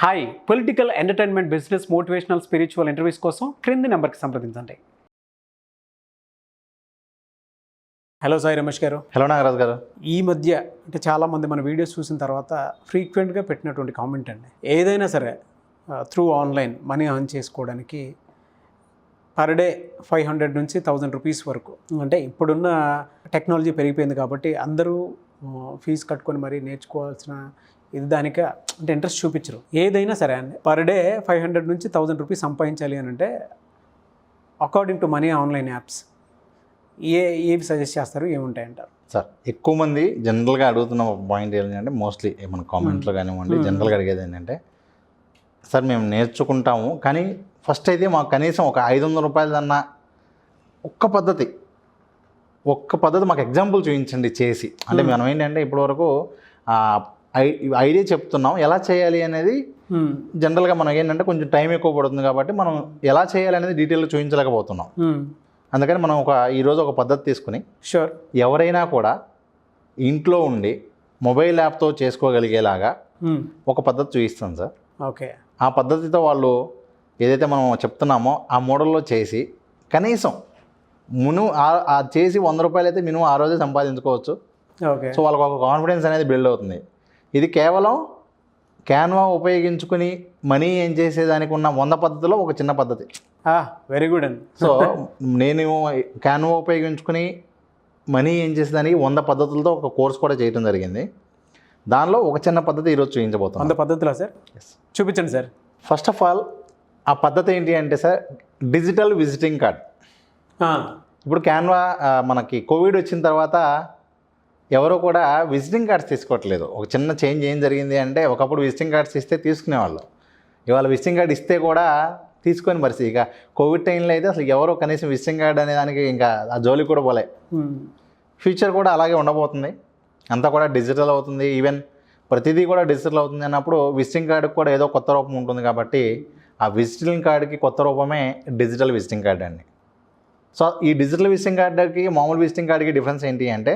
Hi, political, entertainment, business, motivational, spiritual interviews కోసం క్రింది నెంబర్కి సంప్రదించండి. హలో సాయి రమేష్ గారు. హలో నాగరాజ్ గారు. ఈ మధ్య అంటే చాలామంది మన వీడియోస్ చూసిన తర్వాత ఫ్రీక్వెంట్గా పెట్టినటువంటి కామెంట్ అండి, ఏదైనా సరే త్రూ ఆన్లైన్ మనీ ఎర్న్ చేసుకోవడానికి పర్ డే 500 నుంచి 1000 రూపీస్ వరకు. అంటే ఇప్పుడున్న టెక్నాలజీ పెరిగిపోయింది కాబట్టి అందరూ ఫీజు కట్టుకొని మరీ నేర్చుకోవాల్సిన ఇది దానికి అంటే ఇంట్రెస్ట్ చూపించరు. ఏదైనా సరే అండి, పర్ డే 500 నుంచి 1000 రూపీస్ సంపాదించాలి అని అంటే according to money online apps ఏవి సజెస్ట్ చేస్తారు, ఏముంటాయంటారు? సార్, ఎక్కువ మంది జనరల్గా అడుగుతున్న పాయింట్ ఏంటంటే, మోస్ట్లీ మన కామెంట్లో కానివ్వండి, జనరల్గా అడిగేది ఏంటంటే, సార్ మేము నేర్చుకుంటాము కానీ ఫస్ట్ అయితే మాకు కనీసం ఒక 500 రూపాయలదన్నా ఒక్క పద్ధతి మాకు ఎగ్జాంపుల్ చూపించండి చేసి. అంటే మనం ఏంటంటే ఇప్పటివరకు ఐడియా చెప్తున్నాం, ఎలా చేయాలి అనేది జనరల్గా మనకి ఏంటంటే కొంచెం టైం ఎక్కువ పడుతుంది కాబట్టి మనం ఎలా చేయాలి అనేది డీటెయిల్గా చూపించలేకపోతున్నాం. అందుకని మనం ఈరోజు ఒక పద్ధతి తీసుకుని ఎవరైనా కూడా ఇంట్లో ఉండి మొబైల్ యాప్తో చేసుకోగలిగేలాగా ఒక పద్ధతి చూపిస్తాం సార్. ఓకే. ఆ పద్ధతితో వాళ్ళు ఏదైతే మనం చెప్తున్నామో ఆ మోడల్లో చేసి కనీసం చేసి 100 రూపాయలు అయితే మినిమం ఆ రోజే సంపాదించుకోవచ్చు. ఓకే. సో వాళ్ళకు ఒక కాన్ఫిడెన్స్ అనేది బిల్డ్ అవుతుంది. ఇది కేవలం క్యాన్వా ఉపయోగించుకుని మనీ ఏం చేసేదానికి ఉన్న 100 పద్ధతిలో ఒక చిన్న పద్ధతి. వెరీ గుడ్ అండి. సో నేను క్యాన్వా ఉపయోగించుకుని మనీ ఏం చేసేదానికి 100 పద్ధతులతో ఒక కోర్స్ కూడా చేయడం జరిగింది. దానిలో ఒక చిన్న పద్ధతి ఈరోజు చూపించబోతున్నాను. 100 పద్ధతులా సార్? చూపించండి సార్. ఫస్ట్ ఆఫ్ ఆల్ ఆ పద్ధతి ఏంటి అంటే సార్, డిజిటల్ విజిటింగ్ కార్డ్. ఇప్పుడు క్యాన్వా మనకి కోవిడ్ వచ్చిన తర్వాత ఎవరో కూడా విజిటింగ్ కార్డ్స్ తీసుకోవట్లేదు. ఒక చిన్న చేంజ్ ఏం జరిగింది అంటే, ఒకప్పుడు విజిటింగ్ కార్డ్స్ ఇస్తే తీసుకునేవాళ్ళు, ఇవాళ విజిటింగ్ కార్డ్ ఇస్తే కూడా తీసుకొని పరిస్థితి. ఇక కోవిడ్ టైంలో అయితే అసలు ఎవరో కనీసం విజిటింగ్ కార్డ్ అనే దానికి ఇంకా ఆ జోలికి కూడా పోలే. ఫ్యూచర్ కూడా అలాగే ఉండబోతుంది, అంతా కూడా డిజిటల్ అవుతుంది. ఈవెన్ ప్రతిదీ కూడా డిజిటల్ అవుతుంది అన్నప్పుడు విజిటింగ్ కార్డుకి కూడా ఏదో కొత్త రూపం ఉంటుంది కాబట్టి ఆ విజిటింగ్ కార్డుకి కొత్త రూపమే డిజిటల్ విజిటింగ్ కార్డ్ అండి. సో ఈ డిజిటల్ విజిటింగ్ కార్డుకి మామూలు విజిటింగ్ కార్డుకి డిఫరెన్స్ ఏంటి అంటే,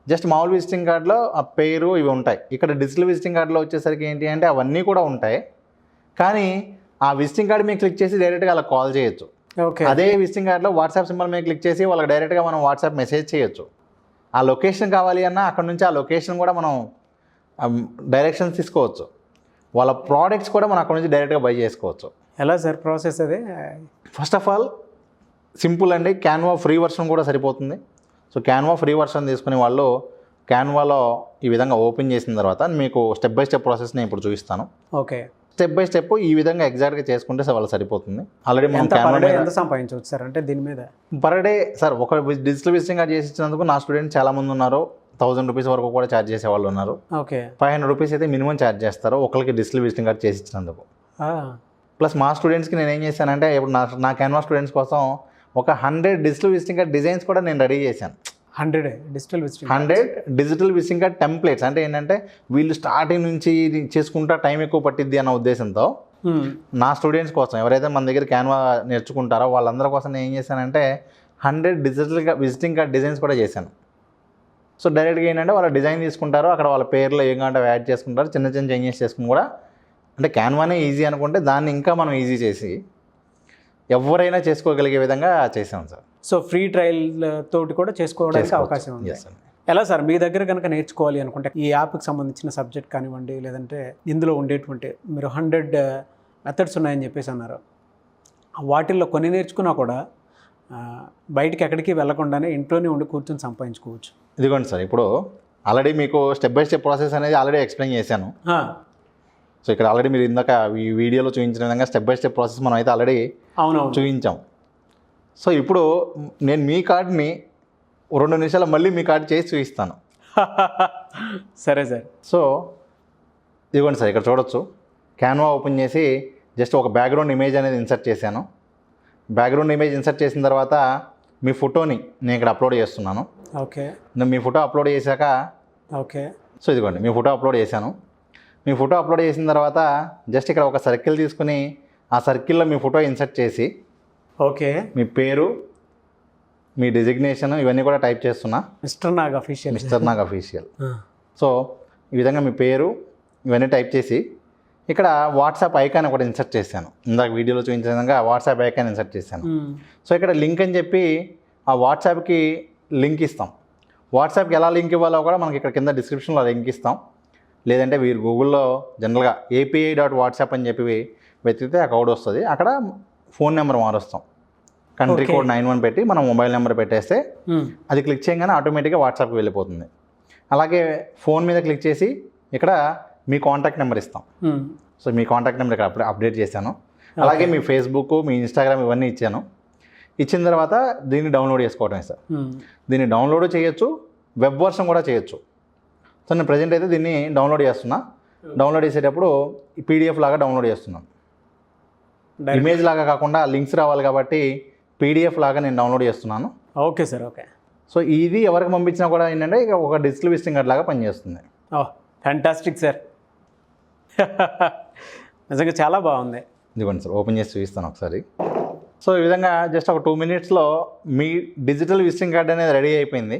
జస్ట్ మామూలు విజిటింగ్ కార్డులో ఆ పేరు ఇవి ఉంటాయి. ఇక్కడ డిజిటల్ విజిటింగ్ కార్డులో వచ్చేసరికి ఏంటి అంటే అవన్నీ కూడా ఉంటాయి, కానీ ఆ విజిటింగ్ కార్డు మీద క్లిక్ చేసి డైరెక్ట్గా వాళ్ళకి కాల్ చేయొచ్చు. అదే విజిటింగ్ కార్డులో వాట్సాప్ సింబల్ మీద క్లిక్ చేసి వాళ్ళకి డైరెక్ట్గా మనం వాట్సాప్ మెసేజ్ చేయొచ్చు. ఆ లొకేషన్ కావాలి అన్నా అక్కడ నుంచి ఆ లొకేషన్ కూడా మనం డైరెక్షన్స్ తీసుకోవచ్చు. వాళ్ళ ప్రోడక్ట్స్ కూడా మనం అక్కడ నుంచి డైరెక్ట్గా బై చేసుకోవచ్చు. ఎలా సార్ ప్రాసెస్ అది? ఫస్ట్ ఆఫ్ ఆల్ సింపుల్ అండి, క్యాన్వా ఫ్రీ వర్షన్ కూడా సరిపోతుంది. సో క్యాన్వా ఫ్రీ వర్షన్ తీసుకునే వాళ్ళు క్యాన్వాలో ఈ విధంగా ఓపెన్ చేసిన తర్వాత మీకు స్టెప్ బై స్టెప్ ప్రాసెస్ నేను ఇప్పుడు చూపిస్తాను. ఓకే. స్టెప్ బై స్టెప్ ఈ విధంగా ఎగ్జాక్ట్గా చేసుకుంటే సార్ వాళ్ళు సరిపోతుంది. ఆల్రెడీ మనం ఎంత సంపాదించవచ్చు సార్ అంటే దీని మీద? పర్ డే సార్ ఒక డిజిటల్ విజిటింగ్ కార్డ్ చేసి ఇచ్చినందుకు నా స్టూడెంట్స్ చాలామంది ఉన్నారు. 1000 రూపీస్ వరకు కూడా ఛార్జ్ చేసే వాళ్ళు ఉన్నారు. ఓకే. 500 రూపీస్ అయితే మినిమం ఛార్జ్ చేస్తారు ఒకరికి డిజిటల్ విజిటింగ్ కార్డ్ చేసి ఇచ్చినందుకు. ప్లస్ మా స్టూడెంట్స్కి నేను ఏం చేశానంటే, ఇప్పుడు నా క్యాన్వా స్టూడెంట్స్ కోసం ఒక 100 డిజిటల్ విజిటింగ్ కార్డ్ డిజైన్స్ కూడా నేను రెడీ చేశాను. 100 డిజిటల్ విజిటింగ్ కార్డ్ టెంప్లెట్స్. అంటే ఏంటంటే వీళ్ళు స్టార్టింగ్ నుంచి చేసుకుంటా టైం ఎక్కువ పట్టిద్ది అన్న ఉద్దేశంతో నా స్టూడెంట్స్ కోసం ఎవరైతే మన దగ్గర క్యాన్వా నేర్చుకుంటారో వాళ్ళందరి కోసం నేను ఏం చేశానంటే 100 డిజిటల్ విజిటింగ్ కార్డ్ డిజైన్స్ కూడా చేశాను. సో డైరెక్ట్గా ఏంటంటే వాళ్ళ డిజైన్ తీసుకుంటారు, అక్కడ వాళ్ళ పేర్లో ఏం కావాలంటే యాడ్ చేసుకుంటారు, చిన్న చిన్న చేంజెస్ చేసుకుని కూడా. అంటే క్యాన్వానే ఈజీ అనుకుంటే దాన్ని ఇంకా మనం ఈజీ చేసి ఎవరైనా చేసుకోగలిగే విధంగా చేసాం సార్. సో ఫ్రీ ట్రయల్ తోటి కూడా చేసుకోవడానికి అవకాశం ఉంది. ఎలా సార్, మీ దగ్గర కనుక నేర్చుకోవాలి అనుకుంటే ఈ యాప్కి సంబంధించిన సబ్జెక్ట్ కానివ్వండి, లేదంటే ఇందులో ఉండేటువంటి మీరు 100 మెథడ్స్ ఉన్నాయని చెప్పేసి అన్నారు, వాటిల్లో కొన్ని నేర్చుకున్నా కూడా బయటికి ఎక్కడికి వెళ్ళకుండానే ఇంట్లోనే ఉండి కూర్చొని సంపాదించుకోవచ్చు. ఇదిగోండి సార్, ఇప్పుడు ఆల్రెడీ మీకు స్టెప్ బై స్టెప్ ప్రాసెస్ అనేది ఆల్రెడీ ఎక్స్ప్లెయిన్ చేశాను. సో ఇక్కడ ఆల్రెడీ మీరు ఇందాక ఈ వీడియోలో చూపించిన విధంగా స్టెప్ బై స్టెప్ ప్రాసెస్ మనం అయితే ఆల్రెడీ చూపించాం. సో ఇప్పుడు నేను మీ కార్డ్ని 2 నిమిషాలు మళ్ళీ మీ కార్డు చేసి చూపిస్తాను. సరే సార్. సో ఇదిగోండి సార్, ఇక్కడ చూడొచ్చు, క్యాన్వా ఓపెన్ చేసి జస్ట్ ఒక బ్యాక్గ్రౌండ్ ఇమేజ్ అనేది ఇన్సర్ట్ చేశాను. బ్యాక్గ్రౌండ్ ఇమేజ్ ఇన్సర్ట్ చేసిన తర్వాత మీ ఫోటోని నేను ఇక్కడ అప్లోడ్ చేస్తున్నాను. ఓకే. నేను మీ ఫోటో అప్లోడ్ చేశాక ఓకే. సో ఇదిగోండి మీ ఫోటో అప్లోడ్ చేశాను. మీ ఫోటో అప్లోడ్ చేసిన తర్వాత జస్ట్ ఇక్కడ ఒక సర్కిల్ తీసుకుని ఆ సర్కిల్లో మీ ఫోటో ఇన్సర్ట్ చేసి ఓకే మీ పేరు, మీ డిజిగ్నేషన్ ఇవన్నీ కూడా టైప్ చేస్తున్నా. Mister Nag official. సో ఈ విధంగా మీ పేరు ఇవన్నీ టైప్ చేసి ఇక్కడ వాట్సాప్ ఐకాన్ ఒకటి ఇన్సర్ట్ చేశాను. ఇందాక వీడియోలో చూపించిన విధంగా వాట్సాప్ ఐకాన్ ఇన్సర్ట్ చేశాను. సో ఇక్కడ లింక్ అని చెప్పి ఆ వాట్సాప్కి లింక్ ఇస్తాం. వాట్సాప్కి ఎలా లింక్ ఇవ్వాలో కూడా మనకి ఇక్కడ కింద డిస్క్రిప్షన్లో లింక్ ఇస్తాం. లేదంటే మీరు గూగుల్లో జనరల్గా API.WhatsApp అని చెప్పి వెతికితే ఆ కోడ్ వస్తుంది. అక్కడ ఫోన్ నెంబర్ మారుస్తాం. కంట్రీ కోడ్ 91 పెట్టి మనం మొబైల్ నెంబర్ పెట్టేస్తే అది క్లిక్ చేయగానే ఆటోమేటిక్గా వాట్సాప్కి వెళ్ళిపోతుంది. అలాగే ఫోన్ మీద క్లిక్ చేసి ఇక్కడ మీ కాంటాక్ట్ నెంబర్ ఇస్తాం. సో మీ కాంటాక్ట్ నెంబర్ ఇక్కడ అప్డేట్ చేశాను. అలాగే మీ ఫేస్బుక్, మీ ఇన్స్టాగ్రామ్ ఇవన్నీ ఇచ్చాను. ఇచ్చిన తర్వాత దీన్ని డౌన్లోడ్ చేసుకోవటమే సార్. దీన్ని డౌన్లోడ్ చేయొచ్చు, వెబ్ వర్షన్ కూడా చేయొచ్చు. సో నేను ప్రజెంట్ అయితే దీన్ని డౌన్లోడ్ చేస్తున్నా. డౌన్లోడ్ చేసేటప్పుడు PDF లాగా డౌన్లోడ్ చేస్తున్నాం. ఇమేజ్ లాగా కాకుండా లింక్స్ రావాలి కాబట్టి PDF లాగా నేను డౌన్లోడ్ చేస్తున్నాను. Okay sir, okay. సో ఇది ఎవరికి పంపించినా కూడా ఏంటంటే ఇక ఒక డిజిటల్ విజిటింగ్ కార్డ్ లాగా పనిచేస్తుంది. Fantastic sir. నిజంగా చాలా బాగుంది. ఇదిగోండి సార్, ఓపెన్ చేసి చూపిస్తాను ఒకసారి. సో ఈ విధంగా జస్ట్ ఒక 2 minutesలో మీ డిజిటల్ విజిటింగ్ కార్డ్ అనేది రెడీ అయిపోయింది.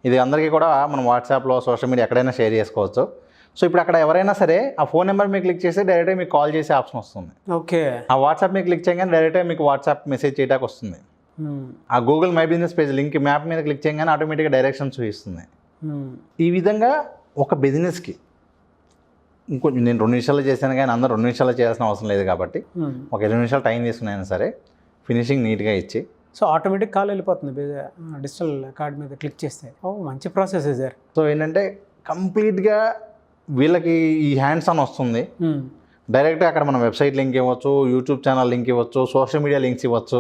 ఇది అందరికీ కూడా మనం వాట్సాప్లో, సోషల్ మీడియా ఎక్కడైనా షేర్ చేసుకోవచ్చు. సో ఇప్పుడు అక్కడ ఎవరైనా సరే ఆ ఫోన్ నెంబర్ మీకు క్లిక్ చేస్తే డైరెక్ట్గా మీకు కాల్ చేసే ఆప్షన్ వస్తుంది. ఓకే. ఆ వాట్సాప్ మీకు క్లిక్ చేయగానే డైరెక్ట్గా మీకు వాట్సాప్ మెసేజ్ చేయడానికి వస్తుంది. ఆ Google my business page link map మీద క్లిక్ చేయగానే ఆటోమేటిక్గా డైరెక్షన్ చూపిస్తుంది. ఈ విధంగా ఒక బిజినెస్కి ఇంకొంచెం నేను 2 నిమిషాలు చేశాను, కానీ అందరూ 2 నిమిషాలు చేయాల్సిన అవసరం లేదు కాబట్టి ఒక 20 నిమిషాలు టైం తీసుకున్నాను సరే, ఫినిషింగ్ నీట్గా ఇచ్చి సో ఆటోమేటిక్ కాల్ వెళ్ళిపోతుంది డిజిటల్ కార్డ్ మీద క్లిక్ చేస్తే. మంచి ప్రాసెస్ సార్. సో ఏంటంటే కంప్లీట్గా వీళ్ళకి ఈ హ్యాండ్స్ ఆన్ వస్తుంది. డైరెక్ట్గా అక్కడ మనం వెబ్సైట్ లింక్ ఇవ్వచ్చు, యూట్యూబ్ ఛానల్ లింక్ ఇవ్వచ్చు, సోషల్ మీడియా లింక్స్ ఇవ్వచ్చు.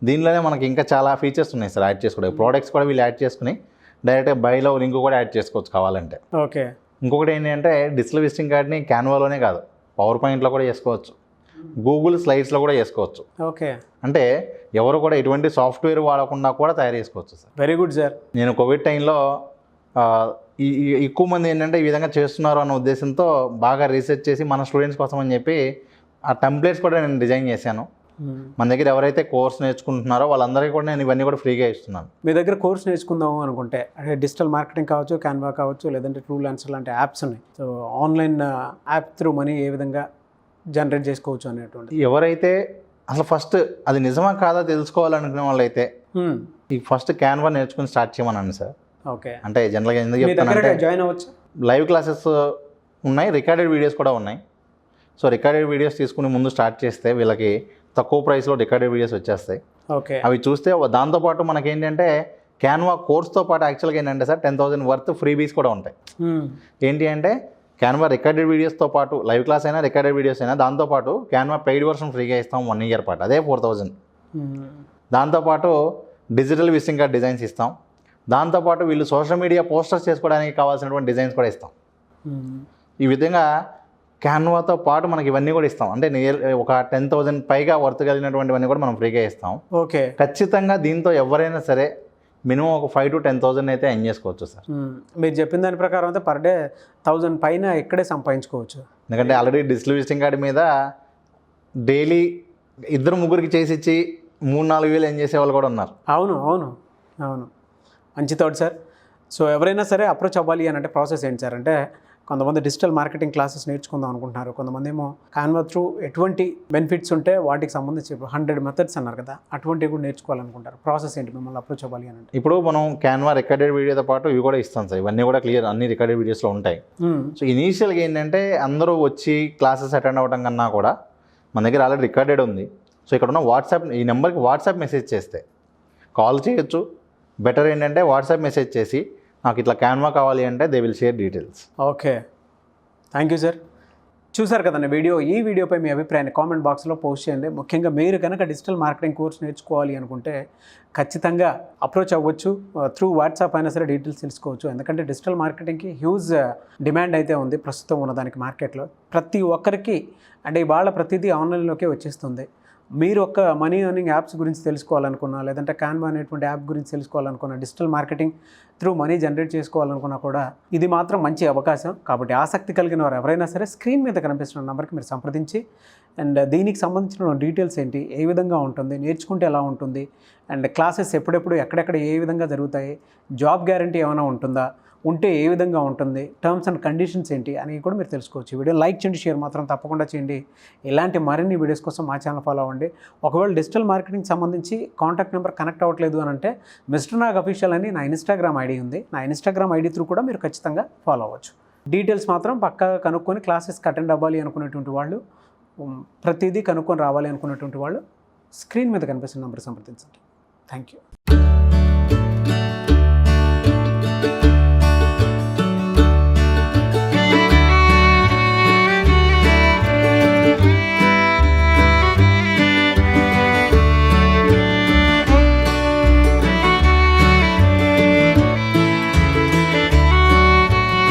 దీనిలోనే మనకి ఇంకా చాలా ఫీచర్స్ ఉన్నాయి సార్ యాడ్ చేసుకోవడం. ప్రోడక్ట్స్ కూడా వీళ్ళు యాడ్ చేసుకుని డైరెక్ట్గా బైలో లింక్ కూడా యాడ్ చేసుకోవచ్చు కావాలంటే. ఓకే. ఇంకొకటి ఏంటంటే డిజిటల్ విజిటింగ్ కార్డ్ని క్యాన్వాలోనే కాదు, పవర్ పాయింట్లో కూడా చేసుకోవచ్చు, గూగుల్ స్లైడ్స్లో కూడా చేసుకోవచ్చు. ఓకే. అంటే ఎవరు కూడా ఎటువంటి సాఫ్ట్వేర్ వాడకుండా కూడా తయారు చేసుకోవచ్చు సార్. Very good sir. నేను కోవిడ్ టైంలో ఎక్కువ మంది ఏంటంటే ఈ విధంగా చేస్తున్నారు అన్న ఉద్దేశంతో బాగా రీసెర్చ్ చేసి మన స్టూడెంట్స్ కోసం అని చెప్పి ఆ టెంప్లెట్స్ కూడా నేను డిజైన్ చేశాను. మన దగ్గర ఎవరైతే కోర్స్ నేర్చుకుంటున్నారో వాళ్ళందరికీ కూడా నేను ఇవన్నీ కూడా ఫ్రీగా ఇస్తున్నాను. మీ దగ్గర కోర్స్ నేర్చుకుందాము అనుకుంటే అంటే డిజిటల్ మార్కెటింగ్ కావచ్చు, క్యాన్వా కావచ్చు, లేదంటే ట్రూలాన్సర్ లాంటి యాప్స్ ఉన్నాయి. So online app through money ఏ విధంగా జనరేట్ చేసుకోవచ్చు అనేటువంటి ఎవరైతే అసలు ఫస్ట్ అది నిజమా కాదా తెలుసుకోవాలనుకునే వాళ్ళైతే ఈ ఫస్ట్ క్యాన్వా నేర్చుకుని స్టార్ట్ చేయమనండి సార్. ఓకే. అంటే జనరల్గా ఎందుకు చెప్తానంటే జాయిన్ అవ్వచ్చు. లైవ్ క్లాసెస్ ఉన్నాయి, రికార్డెడ్ వీడియోస్ కూడా ఉన్నాయి. సో రికార్డెడ్ వీడియోస్ తీసుకుని ముందు స్టార్ట్ చేస్తే వీళ్ళకి తక్కువ ప్రైస్లో రికార్డెడ్ వీడియోస్ వచ్చేస్తాయి. ఓకే. అవి చూస్తే దాంతోపాటు మనకేంటంటే క్యాన్వా కోర్స్తో పాటు యాక్చువల్గా ఏంటంటే సార్ 10,000 వర్త్ ఫ్రీబీస్ కూడా ఉంటాయి. ఏంటి అంటే క్యాన్వా రికార్డెడ్ వీడియోస్తో పాటు లైవ్ క్లాస్ అయినా రికార్డెడ్ వీడియోస్ అయినా దాంతోపాటు క్యాన్వా పెయిడ్ వర్షన్ ఫ్రీగా ఇస్తాం 1 year పాటు, అదే 4,000. దాంతోపాటు డిజిటల్ విజిటింగ్ కార్డ్ డిజైన్స్ ఇస్తాం. దాంతోపాటు వీళ్ళు సోషల్ మీడియా పోస్టర్స్ చేసుకోవడానికి కావాల్సినటువంటి డిజైన్స్ కూడా ఇస్తాం. ఈ విధంగా క్యాన్వాతో పాటు మనకి ఇవన్నీ కూడా ఇస్తాం. అంటే ఒక 10,000 పైగా వర్త్ కలిగినటువంటివన్నీ కూడా మనం ఫ్రీగా ఇస్తాం. ఓకే. ఖచ్చితంగా దీంతో ఎవరైనా సరే మినిమం ఒక 5,000 to 10,000 అయితే ఎర్న్ చేసుకోవచ్చు సార్. మీరు చెప్పిన దాని ప్రకారం అయితే పర్ డే 1,000 పైన ఇక్కడే సంపాదించుకోవచ్చు. ఎందుకంటే ఆల్రెడీ డిజిటల్ విజిటింగ్ కార్డ్ మీద డైలీ 2-3 చేసి ఇచ్చి 3-4 వేలు ఎర్న్ చేసే వాళ్ళు కూడా ఉన్నారు. అవును అవును అవును, మంచి థాట్ సార్. సో ఎవరైనా సరే అప్రోచ్ అవ్వాలి అని అంటే ప్రాసెస్ ఏంటి సార్? అంటే కొంతమంది డిజిటల్ మార్కెటింగ్ క్లాసెస్ నేర్చుకుందాం అనుకుంటున్నారు, కొంతమంది ఏమో క్యాన్వా త్రూ ఎటువంటి బెనిఫిట్స్ ఉంటే వాటికి సంబంధించి 100 మెథడ్స్ అన్నారు కదా, అటువంటివి కూడా నేర్చుకోవాలనుకుంటారు. ప్రాసెస్ ఏంటి మిమ్మల్ని అప్రోచ్ అవ్వాలి అని అంటే? ఇప్పుడు మనం క్యాన్వా రికార్డెడ్ వీడియోతో పాటు ఇవి కూడా ఇస్తాం సార్. ఇవన్నీ కూడా క్లియర్ అన్ని రికార్డెడ్ వీడియోస్లో ఉంటాయి. సో ఇనీషియల్గా ఏంటంటే అందరూ వచ్చి క్లాసెస్ అటెండ్ అవ్వడం కన్నా కూడా మన దగ్గర ఆల్రెడీ రికార్డెడ్ ఉంది. సో ఇక్కడ ఉన్న వాట్సాప్, ఈ నెంబర్కి వాట్సాప్ మెసేజ్ చేస్తే కాల్ చేయొచ్చు. బెటర్ ఏంటంటే వాట్సాప్ మెసేజ్ చేసి నాకు ఇట్లా క్యాన్వా కావాలి అంటే they will share details. Okay, thank you sir. చూసారు కదండి వీడియో. ఈ వీడియోపై మీ అభిప్రాయాన్ని కామెంట్ బాక్స్లో పోస్ట్ చేయండి. ముఖ్యంగా మీరు కనుక డిజిటల్ మార్కెటింగ్ కోర్స్ నేర్చుకోవాలి అనుకుంటే ఖచ్చితంగా అప్రోచ్ అవ్వచ్చు. త్రూ వాట్సాప్ అయినా సరే డీటెయిల్స్ తెలుసుకోవచ్చు. ఎందుకంటే డిజిటల్ మార్కెటింగ్కి హ్యూజ్ డిమాండ్ అయితే ఉంది ప్రస్తుతం ఉన్నదానికి మార్కెట్లో. ప్రతి ఒక్కరికి అంటే ఇవాళ ప్రతిదీ ఆన్లైన్లోకే వచ్చేస్తుంది. మీరు ఒక మనీ ఎర్నింగ్ యాప్స్ గురించి తెలుసుకోవాలనుకున్నా, లేదంటే క్యాన్వా అనేటువంటి యాప్ గురించి తెలుసుకోవాలనుకున్నా, digital marketing through money generate చేసుకోవాలనుకున్నా కూడా ఇది మాత్రం మంచి అవకాశం. కాబట్టి ఆసక్తి కలిగిన వారు ఎవరైనా సరే స్క్రీన్ మీద కనిపిస్తున్న నెంబర్కి మీరు సంప్రదించి అండ్ దీనికి సంబంధించిన డీటెయిల్స్ ఏంటి, ఏ విధంగా ఉంటుంది, నేర్చుకుంటే ఎలా ఉంటుంది, అండ్ క్లాసెస్ ఎప్పుడెప్పుడు ఎక్కడెక్కడ ఏ విధంగా జరుగుతాయి, జాబ్ గ్యారంటీ ఏమైనా ఉంటుందా, ఉంటే ఏ విధంగా ఉంటుంది, టర్మ్స్ అండ్ కండిషన్స్ ఏంటి అని కూడా మీరు తెలుసుకోవచ్చు. ఈ వీడియో లైక్ చేయండి, షేర్ మాత్రం తప్పకుండా చేయండి. ఇలాంటి మరిన్ని వీడియోస్ కోసం మా ఛానల్ ఫాలో అవ్వండి. ఒకవేళ డిజిటల్ మార్కెటింగ్ సంబంధించి కాంటాక్ట్ నెంబర్ కనెక్ట్ అవ్వట్లేదు అని అంటే మిస్టర్ నాగ్ అఫీషియల్ అని నా ఇన్స్టాగ్రామ్ ఐడి ఉంది. నా ఇన్స్టాగ్రామ్ ఐడి త్రూ కూడా మీరు ఖచ్చితంగా ఫాలో అవ్వచ్చు. డీటెయిల్స్ మాత్రం పక్కాగా కనుక్కొని క్లాసెస్కి అటెండ్ అవ్వాలి అనుకునేటువంటి వాళ్ళు, ప్రతిదీ కనుక్కొని రావాలి అనుకునేటువంటి వాళ్ళు స్క్రీన్ మీద కనిపిస్తున్న నెంబర్ సంప్రదించండి. Thank you.